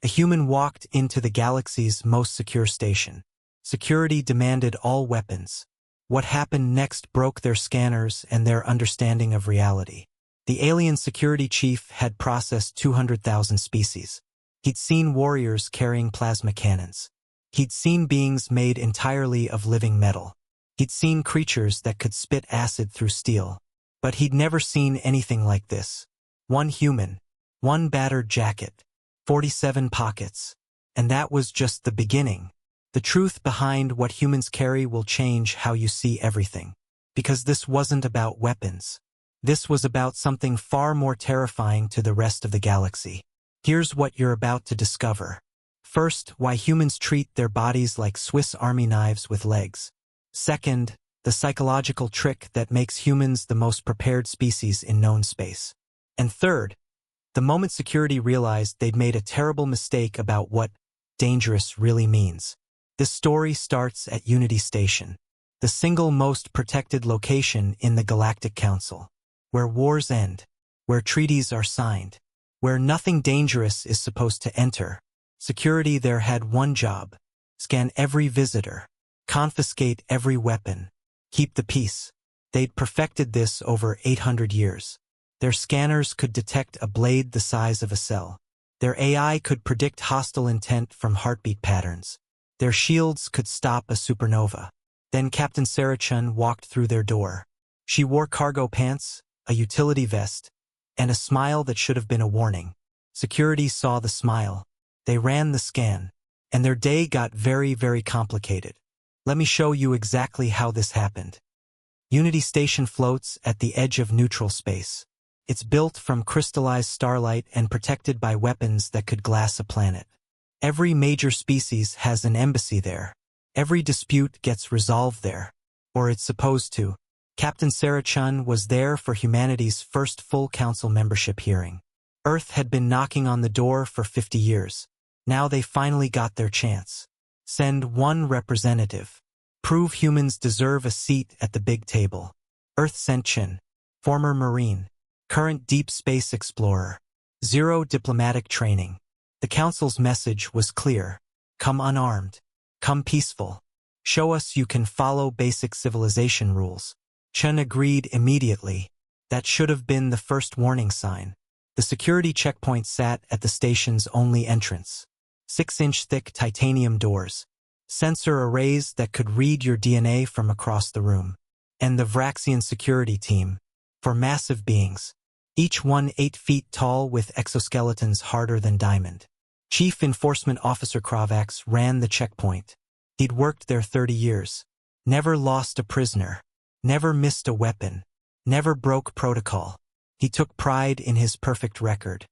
A human walked into the galaxy's most secure station. Security demanded all weapons. What happened next broke their scanners and their understanding of reality. The alien security chief had processed 200,000 species. He'd seen warriors carrying plasma cannons. He'd seen beings made entirely of living metal. He'd seen creatures that could spit acid through steel. But he'd never seen anything like this. One human, one battered jacket, 47 pockets. And that was just the beginning. The truth behind what humans carry will change how you see everything. Because this wasn't about weapons. This was about something far more terrifying to the rest of the galaxy. Here's what you're about to discover. First, why humans treat their bodies like Swiss Army knives with legs. Second, the psychological trick that makes humans the most prepared species in known space. And third, the moment security realized they'd made a terrible mistake about what dangerous really means. This story starts at Unity Station, the single most protected location in the Galactic Council, where wars end, where treaties are signed, where nothing dangerous is supposed to enter. Security there had one job: scan every visitor, confiscate every weapon, keep the peace. They'd perfected this over 800 years. Their scanners could detect a blade the size of a cell. Their AI could predict hostile intent from heartbeat patterns. Their shields could stop a supernova. Then Captain Chen walked through their door. She wore cargo pants, a utility vest, and a smile that should have been a warning. Security saw the smile. They ran the scan, and their day got very, very complicated. Let me show you exactly how this happened. Unity Station floats at the edge of neutral space. It's built from crystallized starlight and protected by weapons that could glass a planet. Every major species has an embassy there. Every dispute gets resolved there. Or it's supposed to. Captain Chen was there for humanity's first full council membership hearing. Earth had been knocking on the door for 50 years. Now they finally got their chance. Send one representative. Prove humans deserve a seat at the big table. Earth sent Chen, former Marine, current deep space explorer. Zero diplomatic training. The council's message was clear. Come unarmed. Come peaceful. Show us you can follow basic civilization rules. Chen agreed immediately. That should have been the first warning sign. The security checkpoint sat at the station's only entrance. 6-inch thick titanium doors. Sensor arrays that could read your DNA from across the room. And the Vraxian security team. For massive beings. Each one 8 feet tall with exoskeletons harder than diamond. Chief Enforcement Officer Kravax ran the checkpoint. He'd worked there 30 years. Never lost a prisoner. Never missed a weapon. Never broke protocol. He took pride in his perfect record.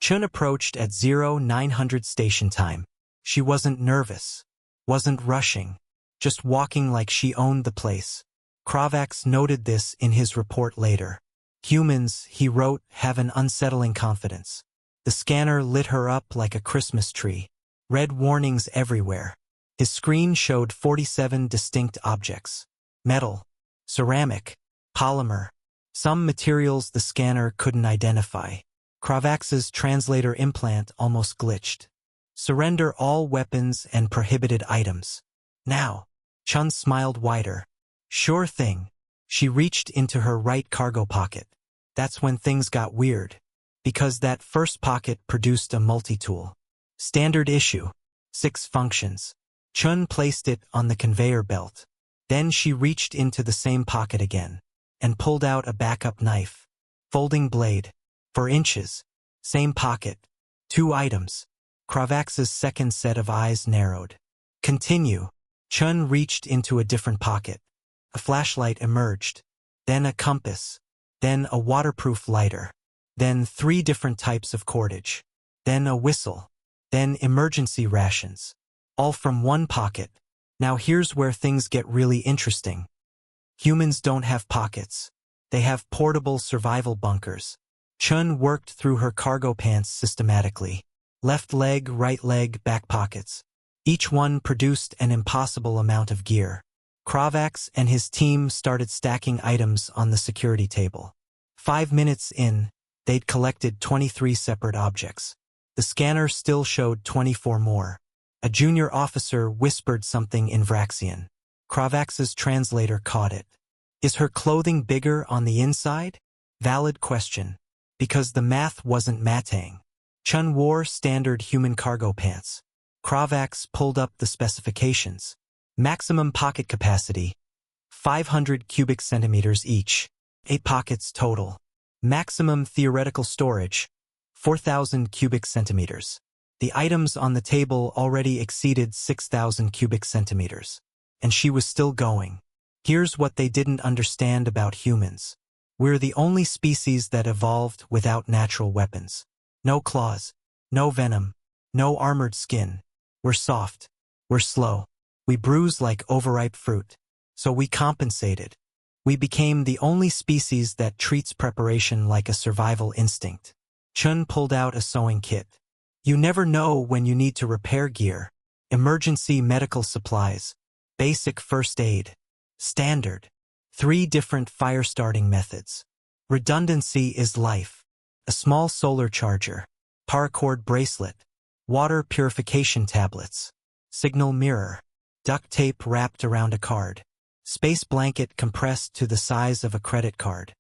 Chen approached at 0900 station time. She wasn't nervous. Wasn't rushing. Just walking like she owned the place. Kravax noted this in his report later. Humans, he wrote, have an unsettling confidence. The scanner lit her up like a Christmas tree. Red warnings everywhere. His screen showed 47 distinct objects. Metal, ceramic, polymer. Some materials the scanner couldn't identify. Kravax's translator implant almost glitched. Surrender all weapons and prohibited items. Now. Chen smiled wider. Sure thing. She reached into her right cargo pocket. That's when things got weird. Because that first pocket produced a multi-tool. Standard issue. 6 functions. Chen placed it on the conveyor belt. Then she reached into the same pocket again. And pulled out a backup knife. Folding blade. For inches. Same pocket. 2 items. Kravax's second set of eyes narrowed. Continue. Chen reached into a different pocket. A flashlight emerged. Then a compass. Then a waterproof lighter. Then 3 different types of cordage. Then a whistle. Then emergency rations. All from one pocket. Now here's where things get really interesting. Humans don't have pockets. They have portable survival bunkers. Chen worked through her cargo pants systematically. Left leg, right leg, back pockets. Each one produced an impossible amount of gear. Kravax and his team started stacking items on the security table. 5 minutes in, they'd collected 23 separate objects. The scanner still showed 24 more. A junior officer whispered something in Vraxian. Kravax's translator caught it. Is her clothing bigger on the inside? Valid question. Because the math wasn't matching. Chen wore standard human cargo pants. Kravax pulled up the specifications. Maximum pocket capacity, 500 cubic centimeters each. 8 pockets total. Maximum theoretical storage, 4,000 cubic centimeters. The items on the table already exceeded 6,000 cubic centimeters. And she was still going. Here's what they didn't understand about humans. We're the only species that evolved without natural weapons. No claws, no venom, no armored skin. We're soft. We're slow. We bruise like overripe fruit. So we compensated. We became the only species that treats preparation like a survival instinct. Chen pulled out a sewing kit. You never know when you need to repair gear. Emergency medical supplies. Basic first aid. Standard. 3 different fire-starting methods. Redundancy is life. A small solar charger. Paracord bracelet. Water purification tablets. Signal mirror. Duct tape wrapped around a card. Space blanket compressed to the size of a credit card.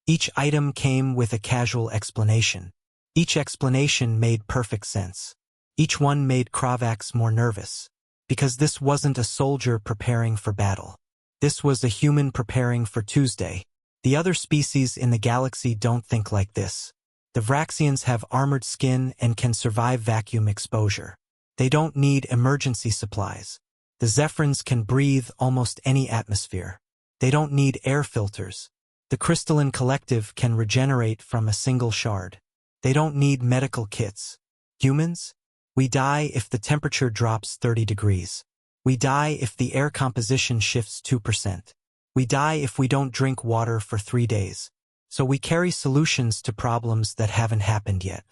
Each item came with a casual explanation. Each explanation made perfect sense. Each one made Kravax more nervous. Because this wasn't a soldier preparing for battle. This was a human preparing for Tuesday. The other species in the galaxy don't think like this. The Vraxians have armored skin and can survive vacuum exposure. They don't need emergency supplies. The Zephrins can breathe almost any atmosphere. They don't need air filters. The crystalline collective can regenerate from a single shard. They don't need medical kits. Humans? We die if the temperature drops 30 degrees. We die if the air composition shifts 2%. We die if we don't drink water for 3 days. So we carry solutions to problems that haven't happened yet.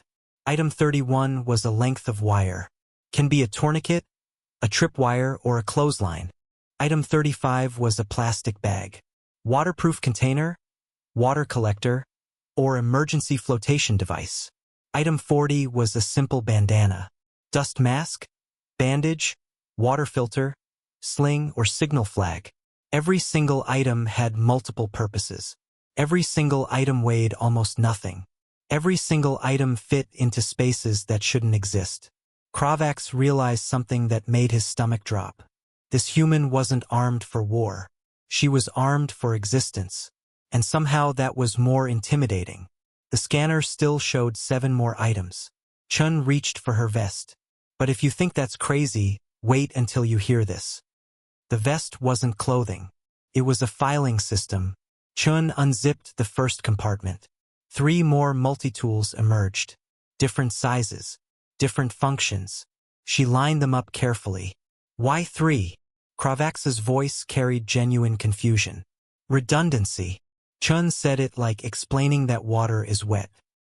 Item 31 was a length of wire. Can be a tourniquet, a tripwire, or a clothesline. Item 35 was a plastic bag. Waterproof container, water collector, or emergency flotation device. Item 40 was a simple bandana. Dust mask, bandage, water filter, sling, or signal flag. Every single item had multiple purposes. Every single item weighed almost nothing. Every single item fit into spaces that shouldn't exist. Kravax realized something that made his stomach drop. This human wasn't armed for war. She was armed for existence. And somehow that was more intimidating. The scanner still showed 7 more items. Chen reached for her vest. But if you think that's crazy, wait until you hear this. The vest wasn't clothing. It was a filing system. Chen unzipped the first compartment. 3 more multi-tools emerged. Different sizes. Different functions. She lined them up carefully. Why 3? Kravax's voice carried genuine confusion. Redundancy. Chen said it like explaining that water is wet.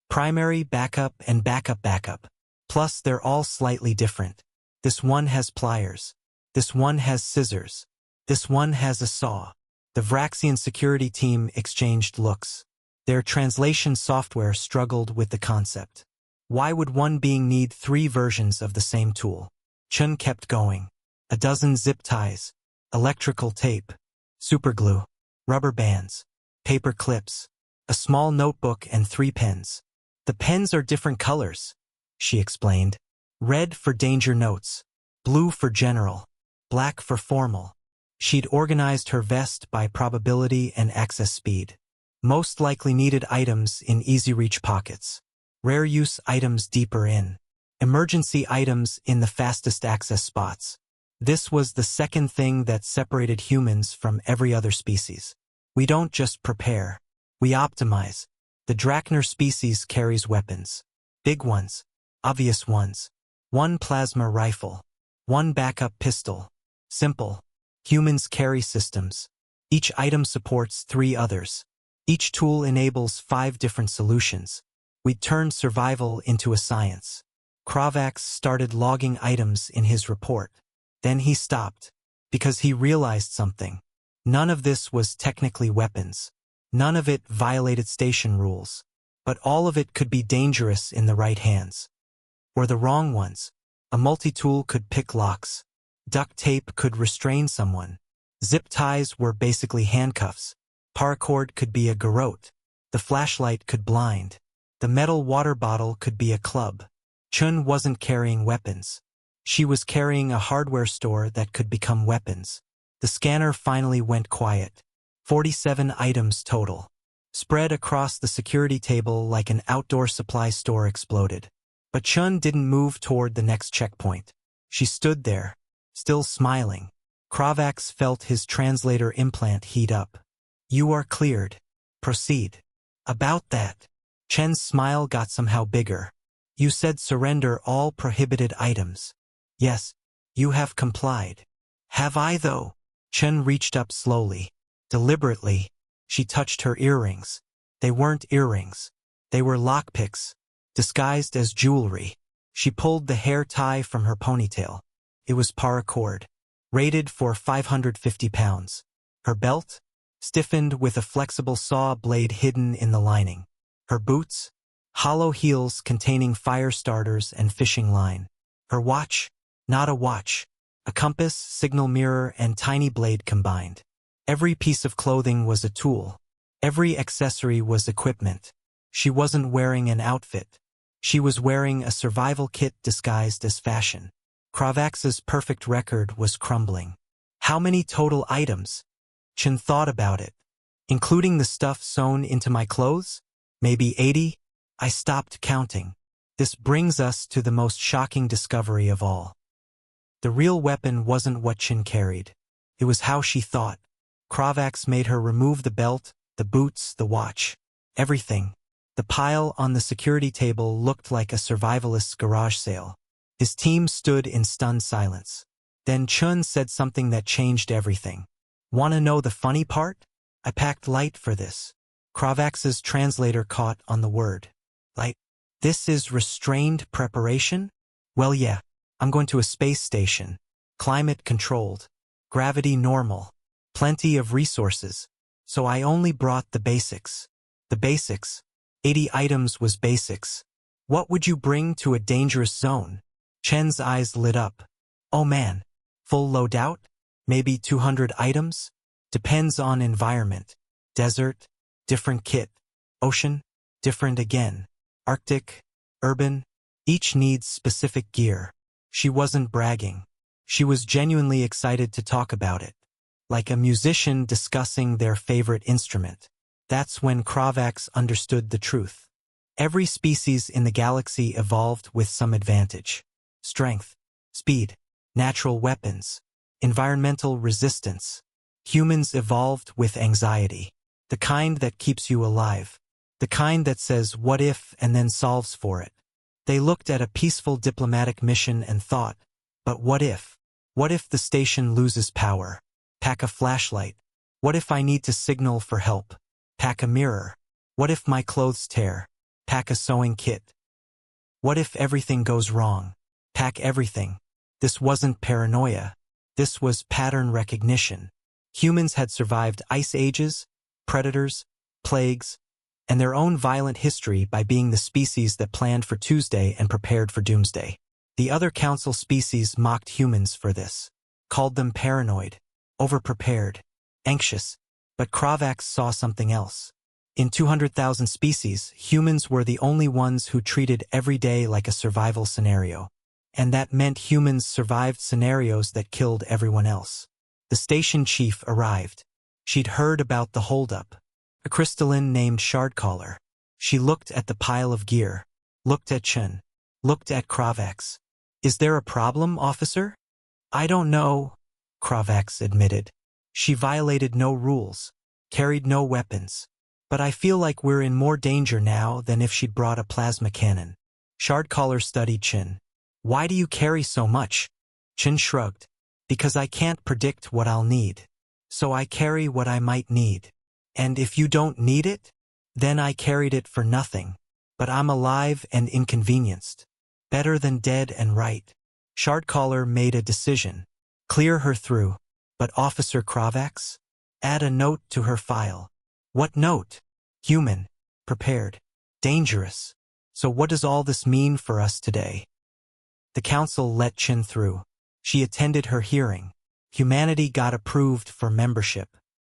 Primary, backup, and backup. Plus they're all slightly different. This one has pliers. This one has scissors. This one has a saw. The Vraxian security team exchanged looks. Their translation software struggled with the concept. Why would one being need 3 versions of the same tool? Chen kept going. A dozen zip ties, electrical tape, superglue, rubber bands, paper clips, a small notebook, and 3 pens. The pens are different colors, she explained. Red for danger notes, blue for general, black for formal. She'd organized her vest by probability and access speed. Most likely needed items in easy-reach pockets. Rare use items deeper in. Emergency items in the fastest access spots. This was the second thing that separated humans from every other species. We don't just prepare. We optimize. The Drachner species carries weapons. Big ones. Obvious ones. 1 plasma rifle. 1 backup pistol. Simple. Humans carry systems. Each item supports 3 others. Each tool enables 5 different solutions. We turned survival into a science. Kravax started logging items in his report. Then he stopped. Because he realized something. None of this was technically weapons. None of it violated station rules. But all of it could be dangerous in the right hands. or the wrong ones. A multi-tool could pick locks. Duct tape could restrain someone. Zip ties were basically handcuffs. Paracord could be a garrote. The flashlight could blind. The metal water bottle could be a club. Chen wasn't carrying weapons. She was carrying a hardware store that could become weapons. The scanner finally went quiet. 47 items total. Spread across the security table like an outdoor supply store exploded. But Chen didn't move toward the next checkpoint. She stood there, still smiling. Kravax felt his translator implant heat up. "You are cleared. Proceed." "About that." Chen's smile got somehow bigger. "You said surrender all prohibited items." "Yes, you have complied." "Have I though?" Chen reached up slowly. Deliberately, she touched her earrings. They weren't earrings. They were lockpicks, disguised as jewelry. She pulled the hair tie from her ponytail. It was paracord, rated for 550 pounds. Her belt? Stiffened with a flexible saw blade hidden in the lining. Her boots? Hollow heels containing fire starters and fishing line. Her watch? Not a watch. A compass, signal mirror, and tiny blade combined. Every piece of clothing was a tool. Every accessory was equipment. She wasn't wearing an outfit. She was wearing a survival kit disguised as fashion. Kravax's perfect record was crumbling. How many total items? Chen thought about it. Including the stuff sewn into my clothes? Maybe 80? I stopped counting. This brings us to the most shocking discovery of all. The real weapon wasn't what Chen carried. It was how she thought. Kravax made her remove the belt, the boots, the watch. Everything. The pile on the security table looked like a survivalist's garage sale. His team stood in stunned silence. Then Chen said something that changed everything. "Wanna know the funny part? I packed light for this." Kravax's translator caught on the word. "Light? This is restrained preparation?" "Well, yeah. I'm going to a space station. Climate controlled. Gravity normal. Plenty of resources. So I only brought the basics." The basics. 80 items was basics. What would you bring to a dangerous zone? Chen's eyes lit up. "Oh man. Full loadout? Maybe 200 items? Depends on environment. Desert? Different kit. Ocean? Different again. Arctic? Urban? Each needs specific gear." She wasn't bragging. She was genuinely excited to talk about it. Like a musician discussing their favorite instrument. That's when Kravax understood the truth. Every species in the galaxy evolved with some advantage. Strength, speed, natural weapons, environmental resistance. Humans evolved with anxiety. The kind that keeps you alive. The kind that says what if and then solves for it. They looked at a peaceful diplomatic mission and thought, but what if? What if the station loses power? Pack a flashlight. What if I need to signal for help? Pack a mirror. What if my clothes tear? Pack a sewing kit. What if everything goes wrong? Pack everything. This wasn't paranoia. This was pattern recognition. Humans had survived ice ages, predators, plagues, and their own violent history by being the species that planned for Tuesday and prepared for doomsday. The other council species mocked humans for this, called them paranoid, overprepared, anxious, but Kravax saw something else. In 200,000 species, humans were the only ones who treated every day like a survival scenario. And that meant humans survived scenarios that killed everyone else. The station chief arrived. She'd heard about the holdup. A crystalline named Shardcaller. She looked at the pile of gear, looked at Chen, looked at Kravax. "Is there a problem, officer?" "I don't know," Kravax admitted. She violated no rules, carried no weapons. "But I feel like we're in more danger now than if she'd brought a plasma cannon." Shardcaller studied Chen. "Why do you carry so much?" Chen shrugged. "Because I can't predict what I'll need. So I carry what I might need. And if you don't need it, then I carried it for nothing. But I'm alive and inconvenienced. Better than dead and right." Shardcaller made a decision. Clear her through. But Officer Kravax? Add a note to her file. What note? Human. Prepared. Dangerous. So what does all this mean for us today? The council let Chen through. She attended her hearing. Humanity got approved for membership.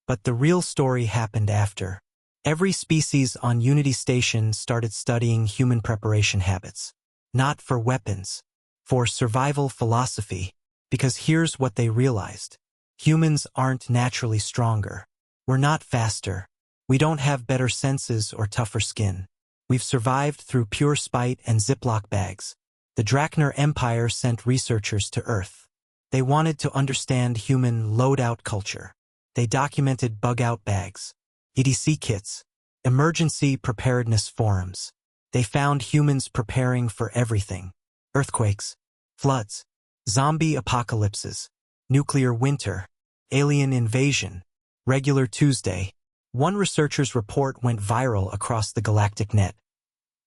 But the real story happened after. Every species on Unity Station started studying human preparation habits. Not for weapons, for survival philosophy. Because here's what they realized. Humans aren't naturally stronger. We're not faster. We don't have better senses or tougher skin. We've survived through pure spite and Ziploc bags. The Drachner Empire sent researchers to Earth. They wanted to understand human load-out culture. They documented bug-out bags, EDC kits, emergency preparedness forums. They found humans preparing for everything. Earthquakes, floods, zombie apocalypses, nuclear winter, alien invasion, regular Tuesday. One researcher's report went viral across the galactic net.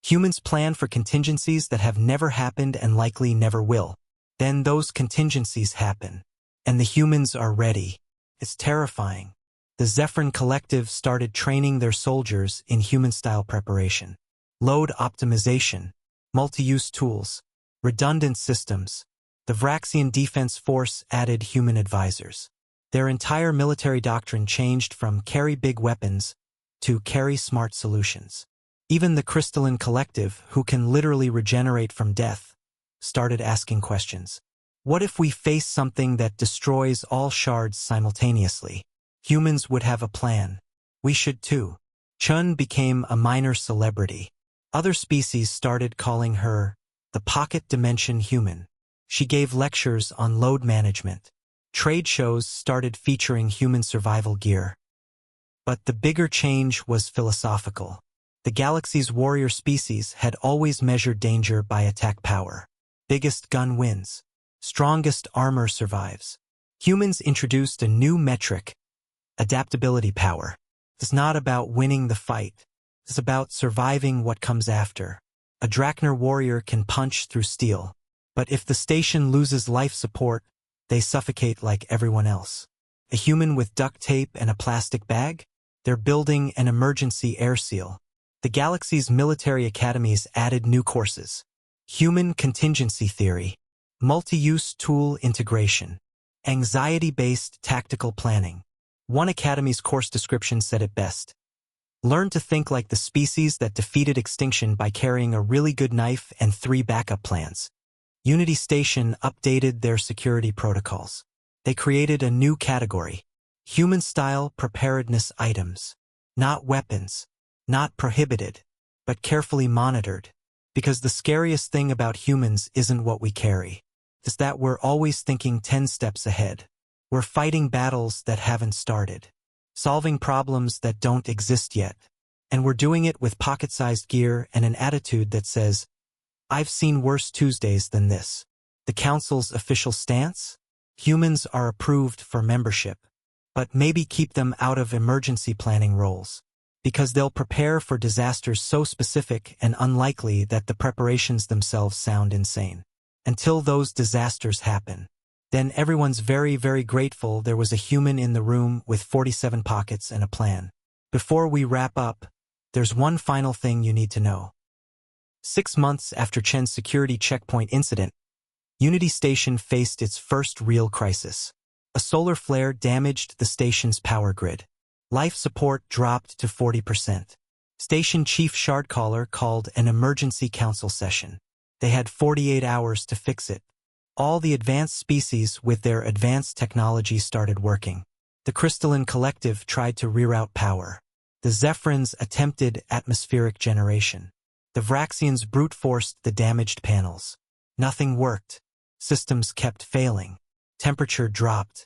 Humans plan for contingencies that have never happened and likely never will. Then those contingencies happen. And the humans are ready. It's terrifying. The Zephyrin Collective started training their soldiers in human-style preparation. Load optimization, multi-use tools, redundant systems. The Vraxian Defense Force added human advisors. Their entire military doctrine changed from carry big weapons to carry smart solutions. Even the Crystalline Collective, who can literally regenerate from death, started asking questions. What if we face something that destroys all shards simultaneously? Humans would have a plan. We should too. Chen became a minor celebrity. Other species started calling her the pocket dimension human. She gave lectures on load management. Trade shows started featuring human survival gear. But the bigger change was philosophical. The galaxy's warrior species had always measured danger by attack power. Biggest gun wins. Strongest armor survives. Humans introduced a new metric, adaptability power. It's not about winning the fight. It's about surviving what comes after. A Drachner warrior can punch through steel. But if the station loses life support, they suffocate like everyone else. A human with duct tape and a plastic bag? They're building an emergency air seal. The galaxy's military academies added new courses. Human contingency theory, multi-use tool integration, anxiety-based tactical planning. One academy's course description said it best. Learn to think like the species that defeated extinction by carrying a really good knife and 3 backup plans. Unity Station updated their security protocols. They created a new category, human-style preparedness items. Not weapons, not prohibited, but carefully monitored. Because the scariest thing about humans isn't what we carry. It's that we're always thinking 10 steps ahead. We're fighting battles that haven't started. Solving problems that don't exist yet. And we're doing it with pocket-sized gear and an attitude that says, I've seen worse Tuesdays than this. The Council's official stance? Humans are approved for membership. But maybe keep them out of emergency planning roles. Because they'll prepare for disasters so specific and unlikely that the preparations themselves sound insane. Until those disasters happen. Then everyone's very, very grateful there was a human in the room with 47 pockets and a plan. Before we wrap up, there's one final thing you need to know. 6 months after Chen's security checkpoint incident, Unity Station faced its first real crisis. A solar flare damaged the station's power grid. Life support dropped to 40%. Station Chief Shardcaller called an emergency council session. They had 48 hours to fix it. All the advanced species with their advanced technology started working. The Crystalline Collective tried to reroute power. The Zephyrins attempted atmospheric generation. The Vraxians brute-forced the damaged panels. Nothing worked. Systems kept failing. Temperature dropped.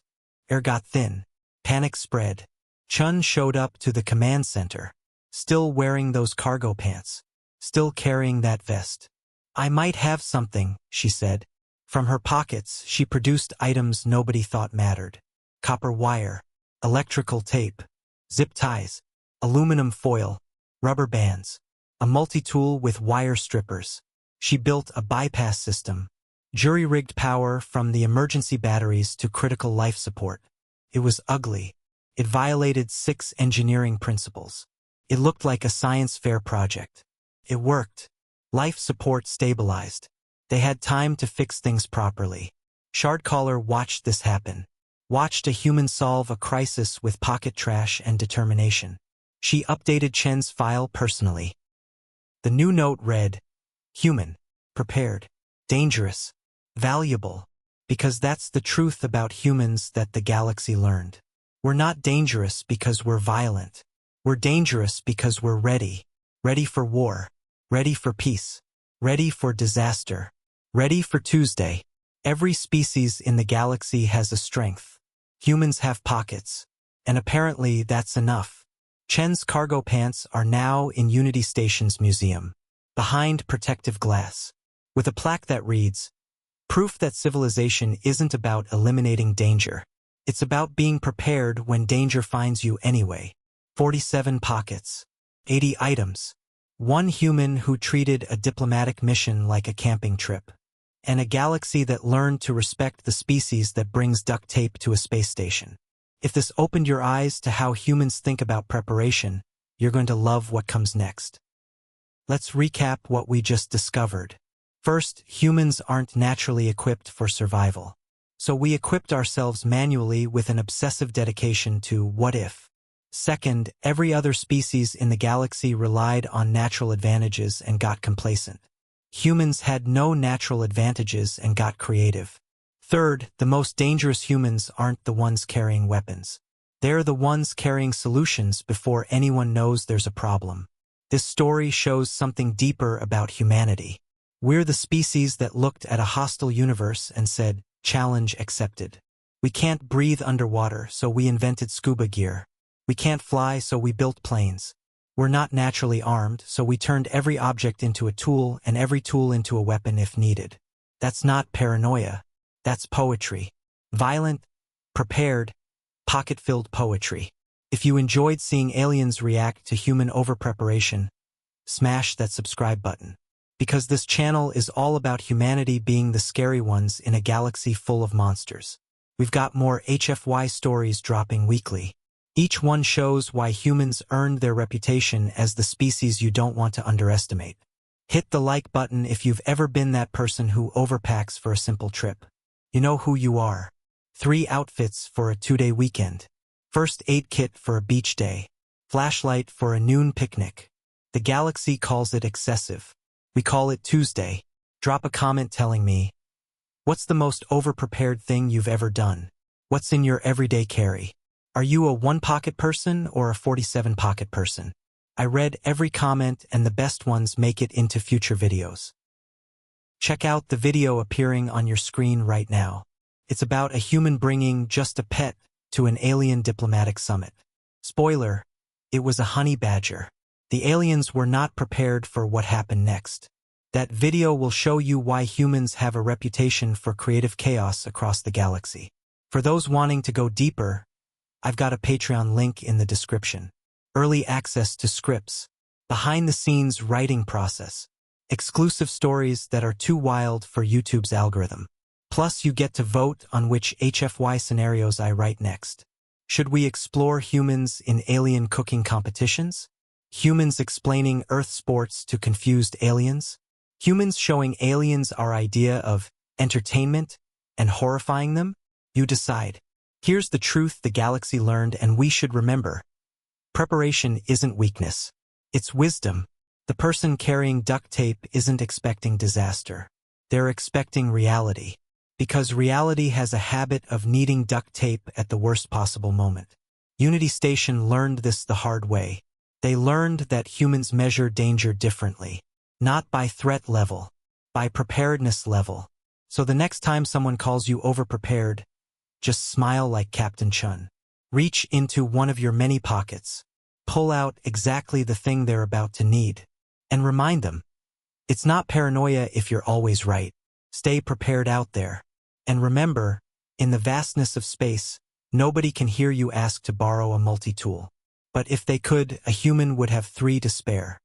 Air got thin. Panic spread. Chen showed up to the command center. Still wearing those cargo pants. Still carrying that vest. I might have something, she said. From her pockets, she produced items nobody thought mattered. Copper wire, electrical tape, zip ties, aluminum foil, rubber bands, a multi-tool with wire strippers. She built a bypass system, jury-rigged power from the emergency batteries to critical life support. It was ugly. It violated 6 engineering principles. It looked like a science fair project. It worked. Life support stabilized. They had time to fix things properly. Shardcaller watched this happen. Watched a human solve a crisis with pocket trash and determination. She updated Chen's file personally. The new note read, "Human, prepared, dangerous, valuable," because that's the truth about humans that the galaxy learned. We're not dangerous because we're violent. We're dangerous because we're ready. Ready for war. Ready for peace. Ready for disaster. Ready for Tuesday. Every species in the galaxy has a strength. Humans have pockets. And apparently that's enough. Chen's cargo pants are now in Unity Station's museum, behind protective glass, with a plaque that reads, "Proof that civilization isn't about eliminating danger. It's about being prepared when danger finds you anyway." 47 pockets. 80 items. One human who treated a diplomatic mission like a camping trip. And a galaxy that learned to respect the species that brings duct tape to a space station. If this opened your eyes to how humans think about preparation, you're going to love what comes next. Let's recap what we just discovered. First, humans aren't naturally equipped for survival. So we equipped ourselves manually with an obsessive dedication to what if. Second, every other species in the galaxy relied on natural advantages and got complacent. Humans had no natural advantages and got creative. Third, the most dangerous humans aren't the ones carrying weapons. They're the ones carrying solutions before anyone knows there's a problem. This story shows something deeper about humanity. We're the species that looked at a hostile universe and said, "Challenge accepted." We can't breathe underwater, so we invented scuba gear. We can't fly, so we built planes. We're not naturally armed, so we turned every object into a tool and every tool into a weapon if needed. That's not paranoia. That's poetry. Violent, prepared, pocket-filled poetry. If you enjoyed seeing aliens react to human overpreparation, smash that subscribe button. Because this channel is all about humanity being the scary ones in a galaxy full of monsters. We've got more HFY stories dropping weekly. Each one shows why humans earned their reputation as the species you don't want to underestimate. Hit the like button if you've ever been that person who overpacks for a simple trip. You know who you are. 3 outfits for a 2-day weekend. First aid kit for a beach day. Flashlight for a noon picnic. The galaxy calls it excessive. We call it Tuesday. Drop a comment telling me, what's the most overprepared thing you've ever done? What's in your everyday carry? Are you a 1-pocket person or a 47-pocket person? I read every comment and the best ones make it into future videos. Check out the video appearing on your screen right now. It's about a human bringing just a pet to an alien diplomatic summit. Spoiler, it was a honey badger. The aliens were not prepared for what happened next. That video will show you why humans have a reputation for creative chaos across the galaxy. For those wanting to go deeper, I've got a Patreon link in the description. Early access to scripts, behind-the-scenes writing process, exclusive stories that are too wild for YouTube's algorithm. Plus, you get to vote on which HFY scenarios I write next. Should we explore humans in alien cooking competitions? Humans explaining Earth sports to confused aliens? Humans showing aliens our idea of entertainment and horrifying them? You decide. Here's the truth the galaxy learned and we should remember. Preparation isn't weakness. It's wisdom. The person carrying duct tape isn't expecting disaster. They're expecting reality. Because reality has a habit of needing duct tape at the worst possible moment. Unity Station learned this the hard way. They learned that humans measure danger differently. Not by threat level, by preparedness level. So the next time someone calls you overprepared, just smile like Captain Chen. Reach into one of your many pockets. Pull out exactly the thing they're about to need. And remind them, it's not paranoia if you're always right. Stay prepared out there. And remember, in the vastness of space, nobody can hear you ask to borrow a multi-tool. But if they could, a human would have 3 to spare.